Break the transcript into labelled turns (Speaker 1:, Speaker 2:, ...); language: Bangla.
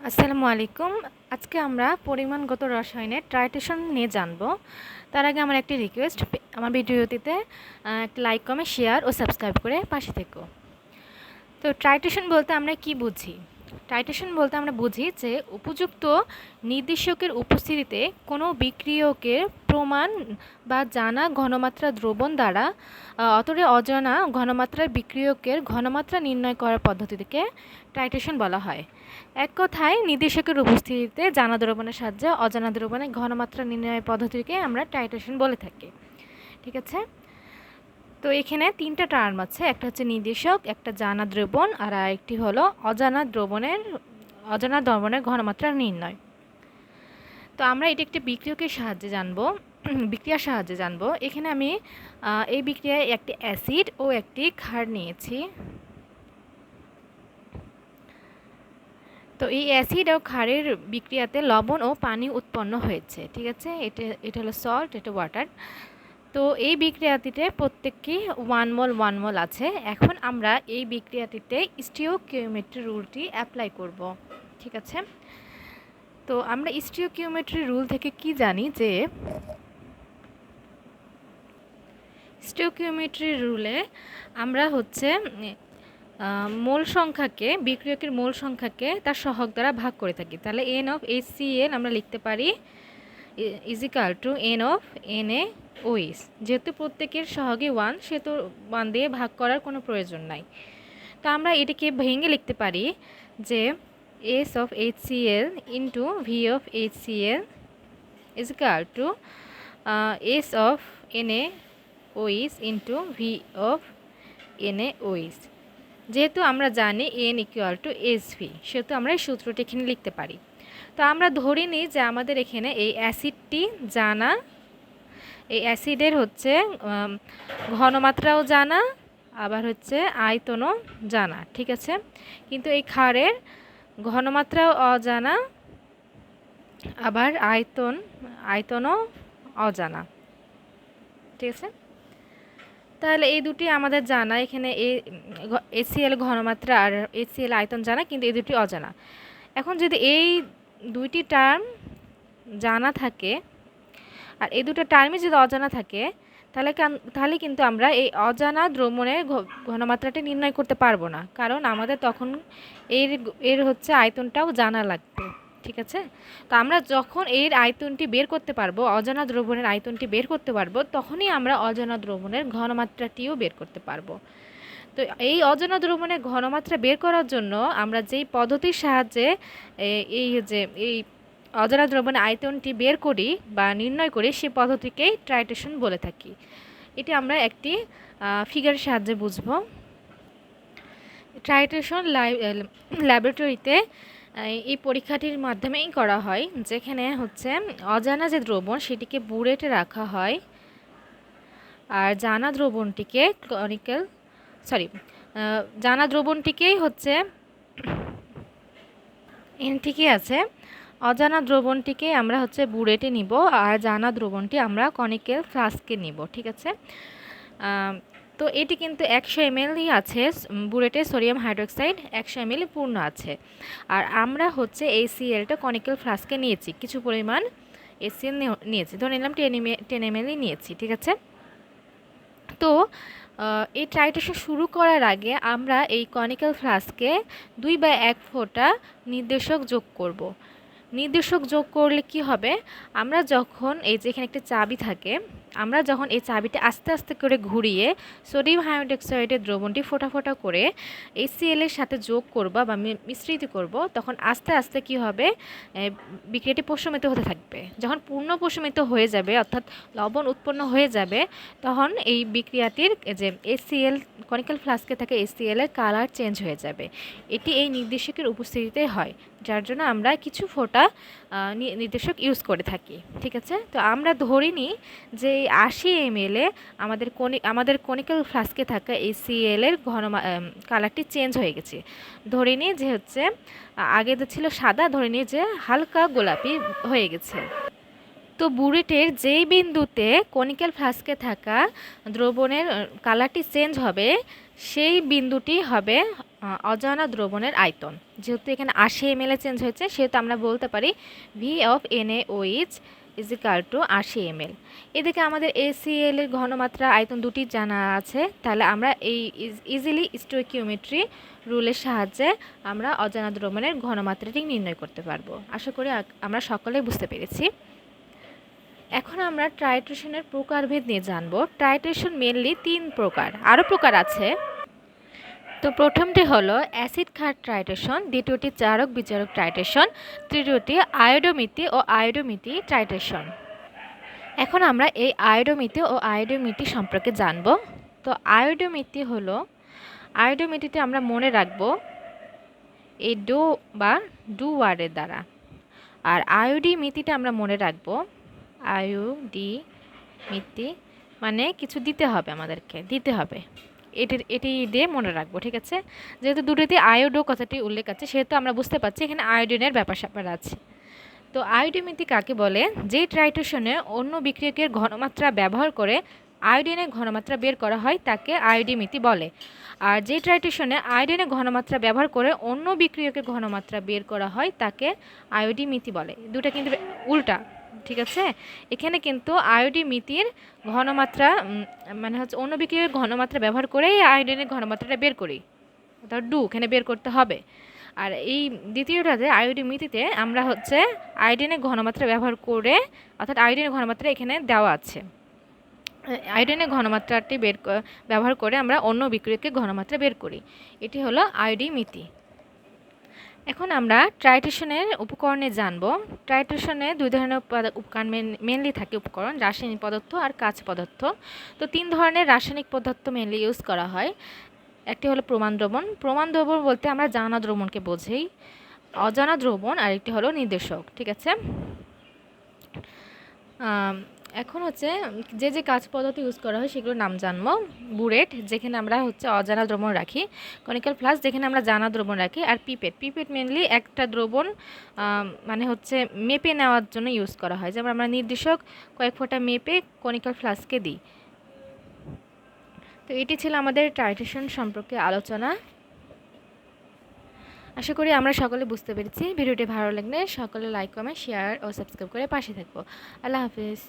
Speaker 1: আসসালামু আলাইকুম। আজকে আমরা পরিমাণগত রসায়নের টাইট্রেশন নিয়ে জানব। তার আগে আমার একটি রিকোয়েস্ট, আমার ভিডিওটিতে একটা লাইক, কমেন্ট, শেয়ার ও সাবস্ক্রাইব করে পাশে থেকো। তো টাইট্রেশন বলতে আমরা কি বুঝি? টাইট্রেশন বলতে আমরা বুঝি যে উপযুক্ত নির্দেশকের উপস্থিতিতে কোনো বিক্রিয়কের প্রমাণ বা জানা ঘনমাত্রা দ্রবণ দ্বারা অতরে অজানা ঘনমাত্রার বিক্রিয়কের ঘনমাত্রা নির্ণয় করার পদ্ধতিকে টাইট্রেশন বলা হয়। এক কথায় নির্দেশকের উপস্থিতিতে জানা দ্রবণের সাহায্যে অজানা দ্রবণের ঘনমাত্রা নির্ণয়ের পদ্ধতিকে আমরা টাইট্রেশন বলে থাকি। ঠিক আছে? তো এখানে তিনটা টার্ম আছে, একটা হচ্ছে নির্দেশক, একটা জানা দ্রবণ, আর আরেকটি হলো অজানা দ্রবণের ঘনমাত্রা নির্ণয়। তো আমরা এটি একটি বিক্রিয়ার সাহায্যে জানবো। এখানে আমি এই বিক্রিয়ায় একটি অ্যাসিড ও একটি ক্ষার নিয়েছি। তো এই অ্যাসিড ও ক্ষারের বিক্রিয়াতে লবণ ও পানি উৎপন্ন হয়েছে। ঠিক আছে, এটা হলো সল্ট, এটা ওয়াটার। তো এই বিক্রিয়াটিতে প্রত্যেককেই 1 মোল আছে। এখন আমরা এই বিক্রিয়াটিতে স্টিওকিওমেট্রি রুলটি অ্যাপ্লাই করব। ঠিক আছে, তো আমরা স্টিওকিওমেট্রি রুল থেকে কি জানি যে স্টিওকিওমেট্রি রুলে আমরা হচ্ছে মোল সংখ্যাকে, বিক্রিয়কের মোল সংখ্যাকে তার সহগ দ্বারা ভাগ করে থাকি। তাহলে n অফ HCl আমরা লিখতে পারি equal to n of NaOH। যেহেতু প্রত্যেকের সহগে 1, সেহেতু 1 দিয়ে ভাগ করার কোনো প্রয়োজন নাই। তো আমরা এটাকে ভেঙে লিখতে পারি যে S of HCl into V of HCl equal to S of NaOH into V of NaOH। যেহেতু আমরা জানি n ইকুয়াল টু SV, সেহেতু আমরা এই সূত্রটি এখানে লিখতে পারি। তো আমরা ধরে নিই যে আমাদের এখানে এই অ্যাসিডটি জানা, এই অ্যাসিডের হচ্ছে ঘনমাত্রাও জানা, আবার হচ্ছে আয়তনও জানা। ঠিক আছে, কিন্তু এই ক্ষারের ঘনমাত্রাও অজানা, আবার আয়তনও অজানা। ঠিক আছে, তাহলে এই দুটি আমাদের জানা। এখানে HCl ঘনমাত্রা আর HCl আয়তন জানা, কিন্তু এই দুটি অজানা। এখন যদি এই দুইটি টার্ম জানা থাকে আর এই দুটো টার্মই যদি অজানা থাকে, তাহলে কিন্তু আমরা এই অজানা দ্রবণের ঘনমাত্রাটি নির্ণয় করতে পারবো না, কারণ আমাদের তখন এর হচ্ছে আয়তনটাও জানা লাগবে। ঠিক আছে, তো আমরা যখন এর আয়তনটি বের করতে পারবো, অজানা দ্রবণের আয়তনটি বের করতে পারবো, তখনই আমরা অজানা দ্রবণের ঘনমাত্রাটিও বের করতে পারবো। তো এই অজানা দ্রবণের ঘনমাত্রা বের করার জন্য আমরা যেই পদ্ধতির সাহায্যে এই অজানা দ্রবণের আয়তনটি বের করি বা নির্ণয় করি, সেই পদ্ধতিকেই টাইট্রেশন বলে থাকি। এটি আমরা একটি ফিগারের সাহায্যে বুঝব। টাইট্রেশন ল্যাবরেটরিতে এই পরীক্ষাটির মাধ্যমেই করা হয়, যেখানে হচ্ছে অজানা যে দ্রবণ সেটিকে বুড়েটে রাখা হয়, আর জানা দ্রবণটিকেই হচ্ছে ঠিকই আছে, অজানা দ্রবণটিকে আমরা হচ্ছে বুড়েটে নিব, আর জানা দ্রবণটি আমরা কনিক্যাল ফ্লাস্কে নিব। ঠিক আছে, তো এটি কিন্তু 100 ml আছে, বুড়েটে সোডিয়াম হাইড্রোক্সাইড 100 ml পূর্ণ আছে। আর আমরা হচ্ছে এই HClটা কনিক্যাল ফ্লাস্কে নিয়েছি, কিছু পরিমাণ HCl নিয়েছি, ধরে নিলাম 10 ml নিয়েছি। ঠিক আছে, তো এই টাইট্রেশন শুরু করার আগে আমরা এই কনিক্যাল ফ্লাস্কে 2 বা 1 ফোঁটা নির্দেশক যোগ করব। নির্দেশক যোগ করলে কি হবে, আমরা যখন এই যে এখানে একটা চাবি থাকে, আমরা যখন এই চাবিটা আস্তে আস্তে করে ঘুরিয়ে সোডিয়াম হাইড্রোক্সাইডের দ্রবণটি ফোঁটা ফোঁটা করে HCl এর সাথে যোগ করব বা মিশ্রিত করব, তখন আস্তে আস্তে কি হবে, বিক্রিয়াটি প্রশমিত হতে থাকবে। যখন পূর্ণ প্রশমিত হয়ে যাবে, অর্থাৎ লবণ উৎপন্ন হয়ে যাবে, তখন এই বিক্রিয়াটির যে HCl কনিক্যাল ফ্লাস্কে থাকে HCl এর কালার চেঞ্জ হয়ে যাবে। এটি এই নির্দেশকের উপস্থিতিতে হয়, যার জন্য আমরা কিছু ফোঁটা নির্দেশক ইউজ করে থাকি। ঠিক আছে, তো আমরা ধরে নিই যে 80 ml আমাদের কনিক্যাল ফ্লাস্কে থাকা HCl এর কালারটি চেঞ্জ হয়ে গেছে। ধরে নিই যে হচ্ছে আগে তো ছিল সাদা, ধরে নিই যে হালকা গোলাপি হয়ে গেছে। তো বুড়েটের যেই বিন্দুতে কনিক্যাল ফ্লাস্কে থাকা দ্রবণের কালারটি চেঞ্জ হবে, সেই বিন্দুটি হবে অজানা দ্রবণের আয়তন। যেহেতু এখানে 80 ml চেঞ্জ হয়েছে, সেহেতু আমরা বলতে পারি V of NaOH is equal to 80 ml। এদিকে আমাদের HCl এর ঘনমাত্রা আয়তন দুটি জানা আছে, তাহলে আমরা এই ইজিলি স্টোইকিওমেট্রি রুলের সাহায্যে আমরা অজানা দ্রবণের ঘনমাত্রাটি নির্ণয় করতে পারবো। আশা করি আমরা সকলেই বুঝতে পেরেছি। এখন আমরা টাইট্রেশনের প্রকারভেদ নিয়ে জানবো। টাইট্রেশন মেনলি 3 প্রকার, আরও প্রকার আছে। তো প্রথমটি হলো অ্যাসিড ক্ষার টাইট্রেশন, দ্বিতীয়টি জারক বিজারক টাইট্রেশন, তৃতীয়টি আয়োডোমিতি ও আয়োডোমিতি টাইট্রেশন। এখন আমরা এই আয়োডোমিতি ও আয়োডোমিতি সম্পর্কে জানব। তো আয়োডোমিতি হলো, আয়োডোমিতিতে আমরা মনে রাখবো এই ডো বা ডু ওয়ার্ডের দ্বারা, আর আয়োডিমিতিটা আমরা মনে রাখবো আয়োডিমিতি মানে কিছু দিতে হবে, আমাদেরকে দিতে হবে, এটি দিয়ে মনে রাখবো, ঠিক আছে। যেহেতু দুটোতে আয়োডো কথাটি উল্লেখ আছে, সেহেতু আমরা বুঝতে পারছি এখানে আয়োডিনের ব্যাপার স্যাপার আছে। তো আয়োডিমিতি কাকে বলে? যে টাইট্রেশনে অন্য বিক্রিয়কের ঘনমাত্রা ব্যবহার করে আয়োডিনের ঘনমাত্রা বের করা হয় তাকে আয়োডিমিতি বলে। আর যে টাইট্রেশনে আয়োডিনের ঘনমাত্রা ব্যবহার করে অন্য বিক্রিয়কের ঘনমাত্রা বের করা হয় তাকে আয়োডিমিতি বলে। দুটো কিন্তু উল্টা, ঠিক আছে। এখানে কিন্তু আয়োডিমিতির ঘনমাত্রা মানে হচ্ছে অন্য বিক্রিয়কের ঘনমাত্রা ব্যবহার করেই আয়োডিনের ঘনমাত্রাটা বের করি, অর্থাৎ ডু এখানে বের করতে হবে। আর এই দ্বিতীয়টাতে আয়োডিমিতিতে আমরা হচ্ছে আয়োডিনের ঘনমাত্রা ব্যবহার করে, অর্থাৎ আয়োডিনের ঘনমাত্রা এখানে দেওয়া আছে, আয়োডিনের ঘনমাত্রাটি ব্যবহার করে আমরা অন্য বিক্রিয়কের ঘনমাত্রা বের করি। এটি হলো আয়োডিমিতি। এখন আমরা টাইট্রেশনের উপকরণে জানব। টাইট্রেশনে 2 ধরনের উপকরণ মেনলি থাকে উপকরণ, রাসায়নিক পদার্থ আর কাঁচ পদার্থ। তো 3 ধরনের রাসায়নিক পদার্থ মেনলি ইউজ করা হয়। একটি হলো প্রমাণ দ্রবণ। প্রমাণ দ্রবণ বলতে আমরা জানা দ্রবণকে বোঝাই, অজানা দ্রবণ আর একটি হলো নির্দেশক, ঠিক আছে। এখন হচ্ছে যে যে কাঁচ পদার্থ ইউজ করা হয় সেগুলোর নাম জানবো। বুরেট, যেখানে আমরা হচ্ছে অজানা দ্রবণ রাখি, কনিক্যাল ফ্লাস্ক যেখানে আমরা জানা দ্রবণ রাখি, আর পিপেট। পিপেট মেনলি একটা দ্রবণ মানে হচ্ছে মেপে নেওয়ার জন্য ইউজ করা হয়, যেমন আমরা নির্দেশক কয়েক ফোঁটা মেপে কনিক্যাল ফ্লাস্কে দিই। তো এটি ছিল আমাদের টাইট্রেশন সম্পর্কে আলোচনা। আশা করি আমরা সকলে বুঝতে পেরেছি। ভিডিওটি ভালো লাগলে সকলে লাইক, কমেন্ট, শেয়ার ও সাবস্ক্রাইব করে পাশে থাকবো। আল্লাহ হাফিজ।